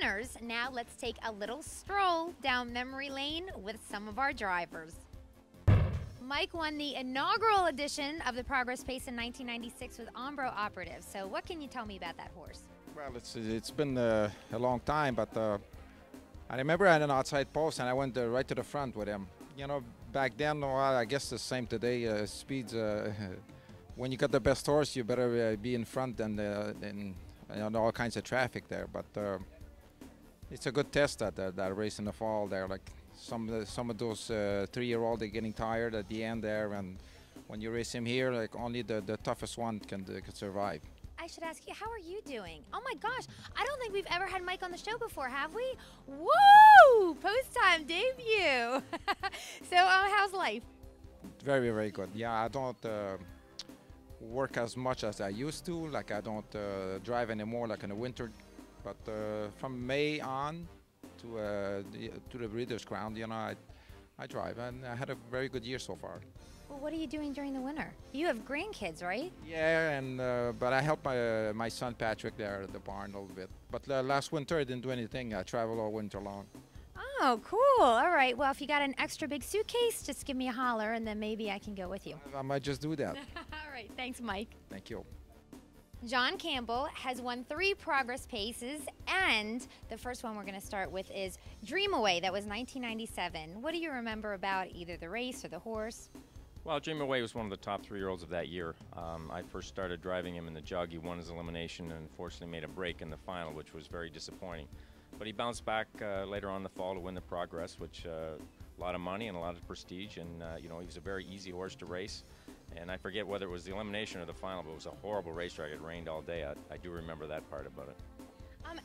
winners, now let's take a little stroll down memory lane with some of our drivers. Mike won the inaugural edition of the Progress Pace in 1996 with Ombro Operative. So what can you tell me about that horse? Well, it's been a long time, but I remember I had an outside post and I went right to the front with him. You know, back then, well, I guess the same today, speeds, when you got the best horse, you better be in front and you know, all kinds of traffic there. But it's a good test that race in the fall there. Like some of those 3-year-olds, they're getting tired at the end there, and when you race him here, like only the toughest one can survive. I should ask you, how are you doing? Oh my gosh, I don't think we've ever had Mike on the show before, have we? Woo! Post-time debut. So, how's life? Very, very good. Yeah, I don't work as much as I used to. Like I don't drive anymore, like in the winter. But from May on to the Breeders' Crown, you know, I drive, and I had a very good year so far. Well, what are you doing during the winter? You have grandkids, right? Yeah, and but I help my son Patrick there at the barn a little bit. But last winter I didn't do anything. I traveled all winter long. Oh, cool. All right. Well, if you got an extra big suitcase, just give me a holler, and then maybe I can go with you. I might just do that. All right. Thanks, Mike. Thank you. John Campbell has won 3 Progress Paces, and the first one we're going to start with is Dream Away. That was 1997. What do you remember about either the race or the horse? Well, Dream Away was one of the top 3-year-olds of that year. I first started driving him in the jug. He won his elimination and unfortunately made a break in the final, which was very disappointing. But he bounced back later on in the fall to win the Progress, which a lot of money and a lot of prestige. And, you know, he was a very easy horse to race. And I forget whether it was the elimination or the final, but it was a horrible racetrack. It rained all day. I do remember that part about it.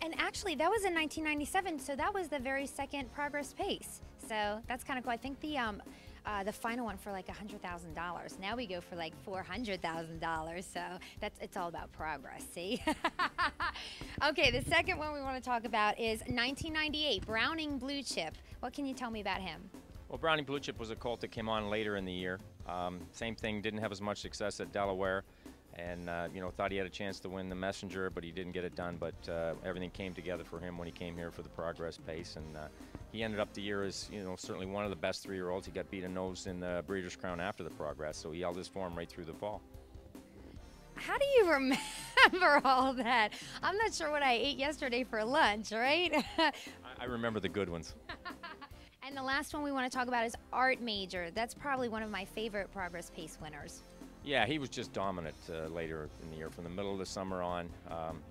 And actually, that was in 1997, so that was the very second Progress Pace. So that's kind of cool. I think the final one for like $100,000. Now we go for like $400,000. So it's all about progress. See? Okay, the second one we want to talk about is 1998 Browning Blue Chip. What can you tell me about him? Well, Browning Blue Chip was a colt that came on later in the year. Same thing, didn't have as much success at Delaware, and you know, thought he had a chance to win the Messenger, but he didn't get it done. But everything came together for him when he came here for the Progress Pace, and he ended up the year as, you know, certainly one of the best 3-year-olds. He got beat a nose in the Breeders' Crown after the Progress, so he held his form right through the fall. How do you remember all that? I'm not sure what I ate yesterday for lunch, right? I remember the good ones. And the last one we want to talk about is Art Major. That's probably one of my favorite Progress Pace winners. Yeah, he was just dominant later in the year. From the middle of the summer on,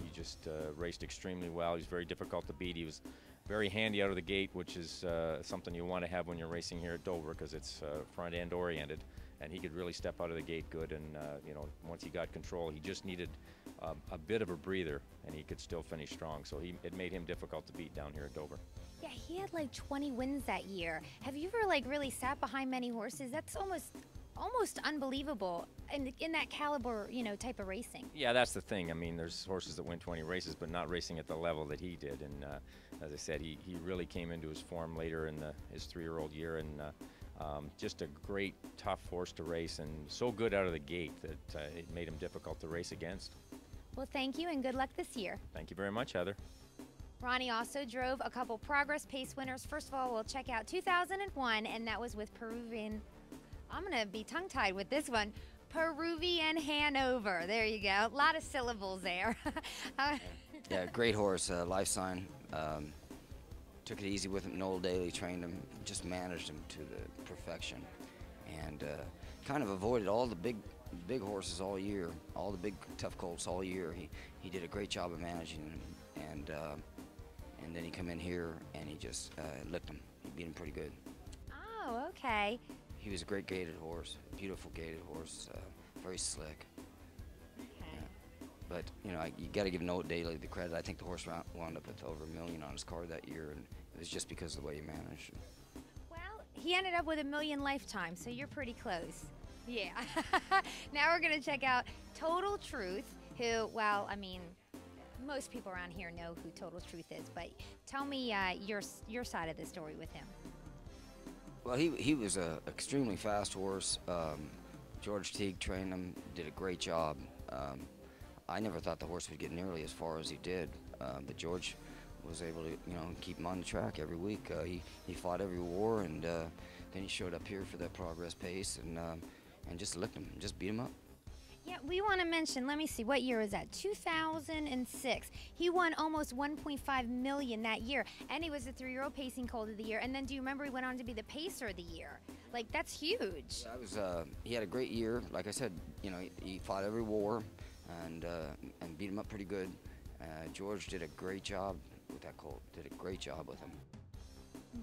he just raced extremely well. He was very difficult to beat. He was very handy out of the gate, which is something you want to have when you're racing here at Dover, because it's front end oriented, and he could really step out of the gate good. And you know, once he got control, he just needed a bit of a breather, and he could still finish strong. So it made him difficult to beat down here at Dover. Yeah, he had like 20 wins that year. Have you ever like really sat behind many horses? That's almost unbelievable in that caliber, you know, type of racing. Yeah, that's the thing. I mean, there's horses that win 20 races, but not racing at the level that he did. And as I said, he really came into his form later in his 3-year-old year, and just a great, tough horse to race, and so good out of the gate that it made him difficult to race against. Well, thank you, and good luck this year. Thank you very much, Heather. Ronnie also drove a couple Progress Pace winners. First of all, we'll check out 2001, and that was with Peruvian. I'm going to be tongue-tied with this one. Peruvian Hanover. There you go. A lot of syllables there. Yeah, great horse, life sign. Took it easy with him. Noel Daly trained him, just managed him to the perfection, and kind of avoided all the big horses all year, all the big tough colts all year. He did a great job of managing them, and then he come in here and he just licked him. He beat him pretty good. Oh, okay. He was a great gaited horse, beautiful gaited horse, very slick. Okay. Yeah. But you know, you got to give Noel Daly the credit. I think the horse wound up with over $1 million on his card that year, and it was just because of the way he managed. Well, he ended up with $1 million lifetime, so you're pretty close. Yeah. Now we're going to check out Total Truth, who, well, I mean, most people around here know who Total Truth is, but tell me your side of the story with him. Well, he was an extremely fast horse. George Teague trained him, did a great job. I never thought the horse would get nearly as far as he did, but George was able to, keep him on the track every week. He fought every war, and then he showed up here for that progress pace, and just licked him, just beat him up. Yeah, we want to mention, let me see, what year was that? 2006. He won almost $1.5 million that year, and he was the 3-year-old pacing colt of the year. And then do you remember he went on to be the pacer of the year? Like, that's huge. That was, he had a great year. Like I said, he fought every war and beat him up pretty good. George did a great job with that colt, did a great job with him.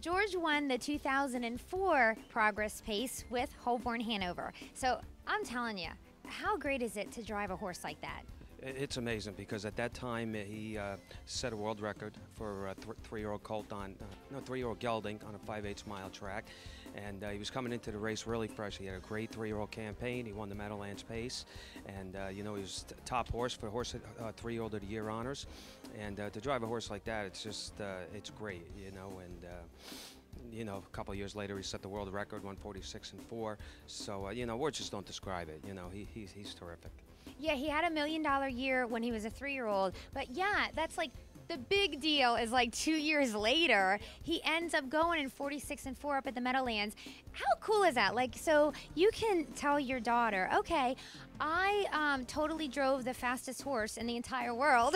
George won the 2004 Progress Pace with Holborn Hanover. So I'm telling you, how great is it to drive a horse like that? It's amazing because at that time he set a world record for a 3-year-old colt on, 3-year-old gelding on a 5/8 mile track. And he was coming into the race really fresh. He had a great 3-year-old campaign. He won the Meadowlands Pace. And, he was top horse for horse 3-year-old of the year honors. And to drive a horse like that, it's just, it's great, and, a couple of years later, he set the world record, 146.4. So, words just don't describe it. He's terrific. Yeah, he had $1 million year when he was a 3-year-old. But yeah, that's like the big deal is like 2 years later, he ends up going in 46.4 up at the Meadowlands. How cool is that? Like, so you can tell your daughter, okay, I totally drove the fastest horse in the entire world.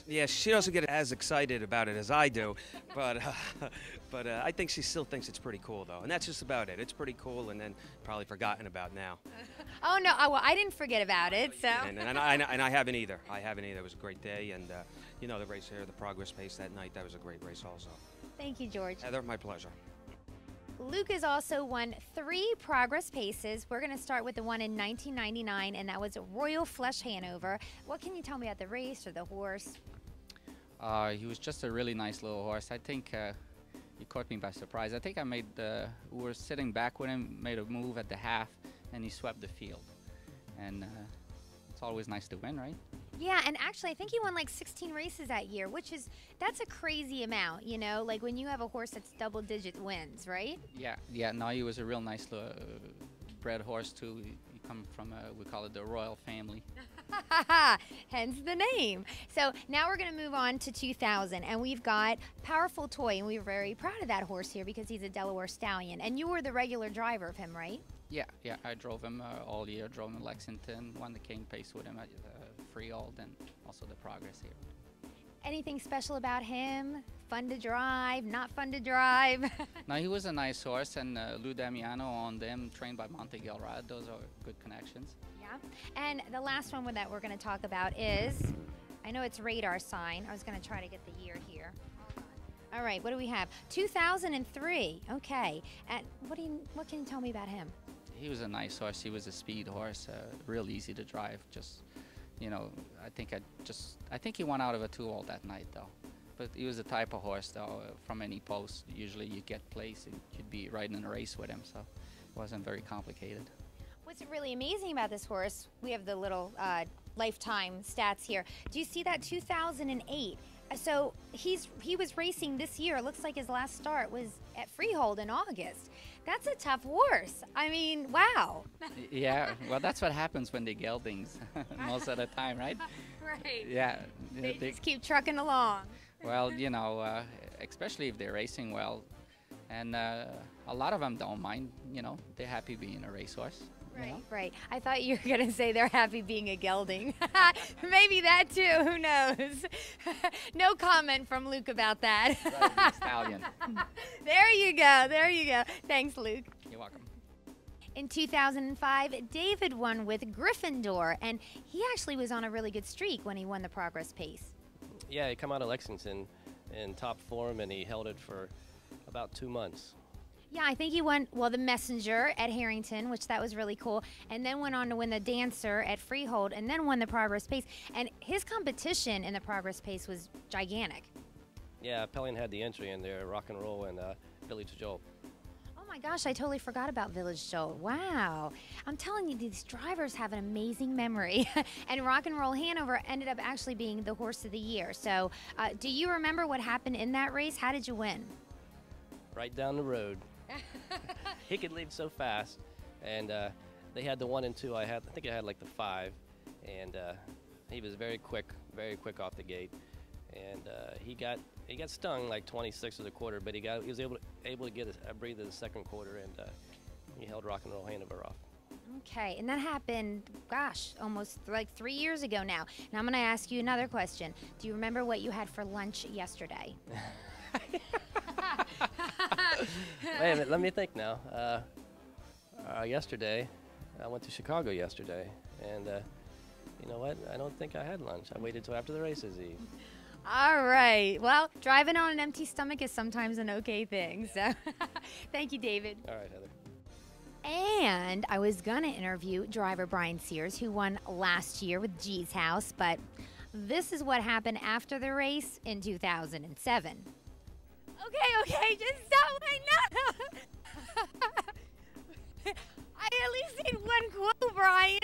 Yeah, she doesn't get as excited about it as I do, but I think she still thinks it's pretty cool, though. And that's just about it. It's pretty cool, and then probably forgotten about now. Oh, no. Well, I didn't forget about it, so. And I haven't either. It was a great day, and, the race here, the Progress Pace that night, that was a great race also. Thank you, George. Heather, my pleasure. Luke has also won 3 Progress Paces. We're going to start with the one in 1999, and that was Royal Flush Hanover. What can you tell me about the race or the horse? He was just a really nice little horse. I think he caught me by surprise. I think we were sitting back with him, made a move at the half, and he swept the field. And it's always nice to win, right? Yeah, and actually, I think he won like 16 races that year, that's a crazy amount, like when you have a horse that's double-digit wins, right? Yeah. No, he was a real nice bred horse too. He come from we call it the royal family. Hence the name. So now we're going to move on to 2000, and we've got Powerful Toy, and we're very proud of that horse here because he's a Delaware Stallion, and you were the regular driver of him, right? Yeah. I drove him all year. Drove him in Lexington. Won the King Pace with him at Freehold, and also the Progress here. Anything special about him? Fun to drive? Not fun to drive? No, he was a nice horse, and Lou Damiano on them, trained by Monte Gilrad. Those are good connections. Yeah. And the last one that we're going to talk about is, I know it's Radar Sign. I was going to try to get the year here. All right, what do we have? 2003. Okay. And what can you tell me about him? He was a nice horse. He was a speed horse, real easy to drive. Just, I think he won out of a 2-hole that night, though. But he was the type of horse, though, from any post, usually you get placed and you'd be riding in a race with him, so it wasn't very complicated. What's really amazing about this horse, we have the little lifetime stats here. Do you see that 2008? So he was racing this year. It looks like his last start was at Freehold in August. That's a tough horse. I mean, wow. Yeah, well, that's what happens when they geldings most of the time, right? Right. Yeah. They just keep trucking along. Well, especially if they're racing well. And a lot of them don't mind, they're happy being a racehorse. Right. I thought you were going to say they're happy being a gelding. Maybe that too, who knows? No comment from Luke about that. Right, stallion. There you go. Thanks, Luke. You're welcome. In 2005, David won with Gryffindor, and he actually was on a really good streak when he won the Progress Pace. Yeah, he come out of Lexington in top form, and he held it for about 2 months. Yeah, I think he won, the Messenger at Harrington, which that was really cool, and then went on to win the Dancer at Freehold, and then won the Progress Pace. And his competition in the Progress Pace was gigantic. Yeah, Pellion had the entry in there, Rock and Roll and Village Joel. Oh my gosh, I totally forgot about Village Joel. Wow. I'm telling you, these drivers have an amazing memory. And Rock and Roll Hanover ended up actually being the horse of the year. So do you remember what happened in that race? How did you win? Right down the road. He could leave so fast, and they had the 1 and 2. I think I had like the 5, and he was very quick off the gate, and he got stung like 26 of the quarter, but he was able to get a breather in the second quarter, and he held Rock and Roll Hanover off. Okay, and that happened, gosh, almost like 3 years ago now. Now I'm going to ask you another question. Do you remember what you had for lunch yesterday? Wait a minute, let me think now. Yesterday, I went to Chicago yesterday, and you know what? I don't think I had lunch. I waited till after the races, Eve. All right. Well, driving on an empty stomach is sometimes an okay thing. So thank you, David. All right, Heather. And I was going to interview driver Brian Sears, who won last year with G's House, but this is what happened after the race in 2007. Okay, just stop. Wait, no. I at least need one quote, Brian.